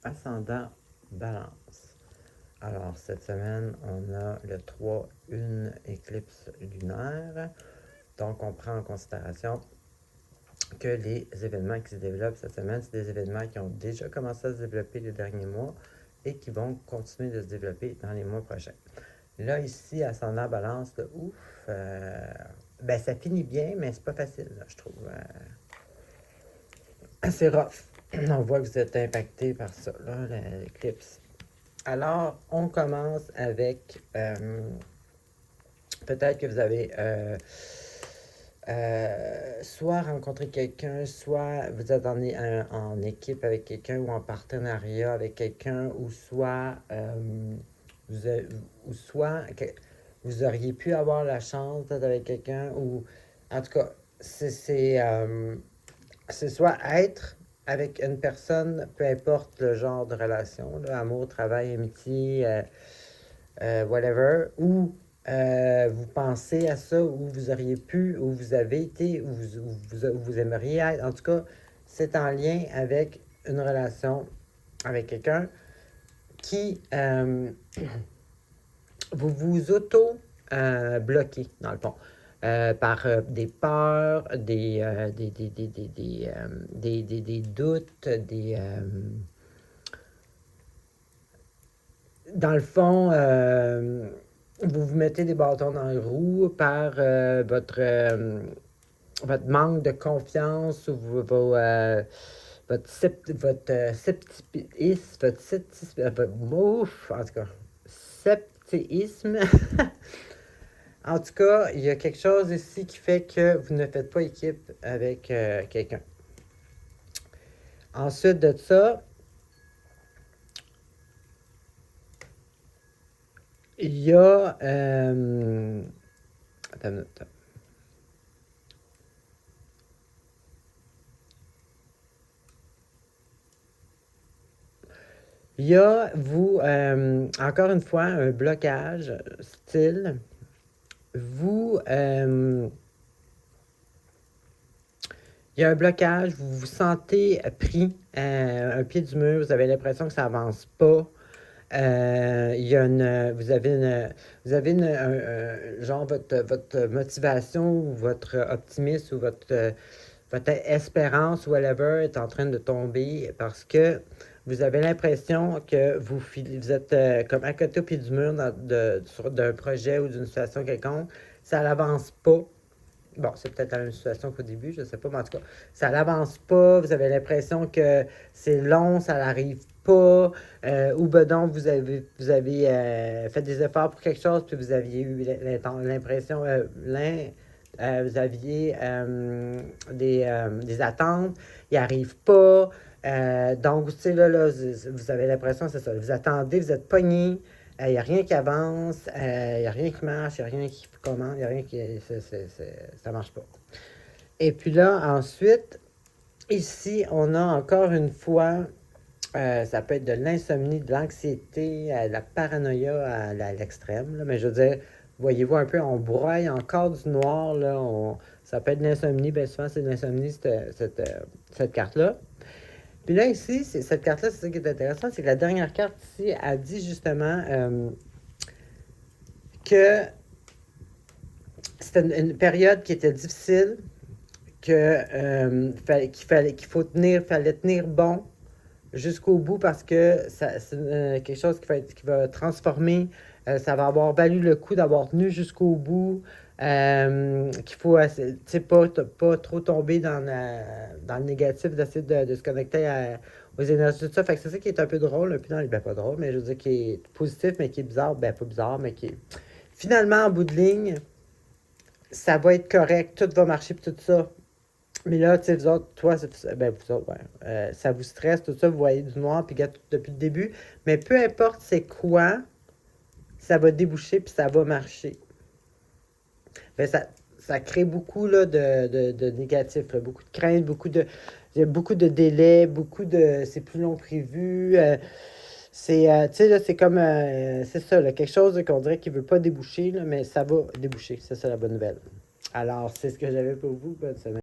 Ascendant Balance. Alors, cette semaine, on a le 3, une éclipse lunaire. Donc, on prend en considération que les événements qui se développent cette semaine, c'est des événements qui ont déjà commencé à se développer les derniers mois et qui vont continuer de se développer dans les mois prochains. Là, ici, Ascendant Balance, là, ouf, ben ça finit bien, mais c'est pas facile, là, je trouve. C'est rough. On voit que vous êtes impacté par ça, là, l'éclipse. Alors, on commence avec peut-être que vous avez soit rencontré quelqu'un, soit vous êtes en équipe avec quelqu'un ou en partenariat avec quelqu'un, ou soit, vous, a- ou soit vous auriez pu avoir la chance d'être avec quelqu'un, ou en tout cas, c'est soit être avec une personne, peu importe le genre de relation, là, amour, travail, amitié, whatever, ou vous pensez à ça, où vous auriez pu, où vous avez été, où vous aimeriez être. En tout cas, c'est en lien avec une relation avec quelqu'un qui vous vous auto-bloquez, dans le fond. Par des peurs, des doutes, dans le fond, vous vous mettez des bâtons dans les roues par votre manque de confiance ou ouf, en tout cas, scepticisme. En tout cas, il y a quelque chose ici qui fait que vous ne faites pas équipe avec quelqu'un. Ensuite de ça, il y a... attends une minute. Il y a, vous, encore une fois, un blocage style. Vous, il y a un blocage, vous vous sentez pris un pied du mur, vous avez l'impression que ça avance pas. Il y a vous avez genre votre motivation ou votre optimisme ou votre espérance ou whatever est en train de tomber parce que vous avez l'impression que vous êtes comme à côté au pied du mur d'un projet ou d'une situation quelconque. Ça n'avance pas. Bon, c'est peut-être la même situation qu'au début, je ne sais pas, mais en tout cas, ça n'avance pas, vous avez l'impression que c'est long, ça n'arrive pas, ou ben donc vous avez fait des efforts pour quelque chose, puis vous aviez eu l'impression, vous aviez des attentes, il n'arrive pas, donc, tu sais, là, vous avez l'impression, c'est ça, vous attendez, vous êtes pogné, il n'y a rien qui avance, il n'y a rien qui marche, il n'y a rien qui commence, il n'y a rien qui. Ça marche pas. Et puis là, ensuite, ici, on a encore une fois, ça peut être de l'insomnie, de l'anxiété, la paranoïa à l'extrême. Là, mais je veux dire, voyez-vous un peu, on broye encore du noir. Là, ça peut être de l'insomnie, bien souvent, c'est de l'insomnie, cette carte-là. Puis là, ici, cette carte-là, c'est ça qui est intéressant, c'est que la dernière carte ici, a dit justement que c'était une période qui était difficile, fallait tenir bon jusqu'au bout parce que c'est quelque chose qui va transformer. Ça va avoir valu le coup d'avoir tenu jusqu'au bout. Qu'il faut pas trop tomber dans le négatif, d'essayer de se connecter aux énergies, tout ça. Fait que c'est ça qui est un peu drôle, un peu pas drôle, mais je veux dire qui est positif, mais qui est bizarre, ben pas bizarre, mais qui est. Finalement, en bout de ligne, ça va être correct, tout va marcher, puis tout ça. Mais là, tu sais, vous autres, toi, ben, vous autres, ouais, ça vous stresse, tout ça, vous voyez du noir, puis depuis le début. Mais peu importe c'est quoi, ça va déboucher, puis ça va marcher. Ben, ça crée beaucoup là, de négatifs, là, beaucoup de craintes, il y a beaucoup de délais, c'est plus long prévu. Tu sais, là, c'est comme, c'est ça, là, quelque chose qu'on dirait qu'il ne veut pas déboucher, là, mais ça va déboucher. C'est ça la bonne nouvelle. Alors, c'est ce que j'avais pour vous. Bonne semaine.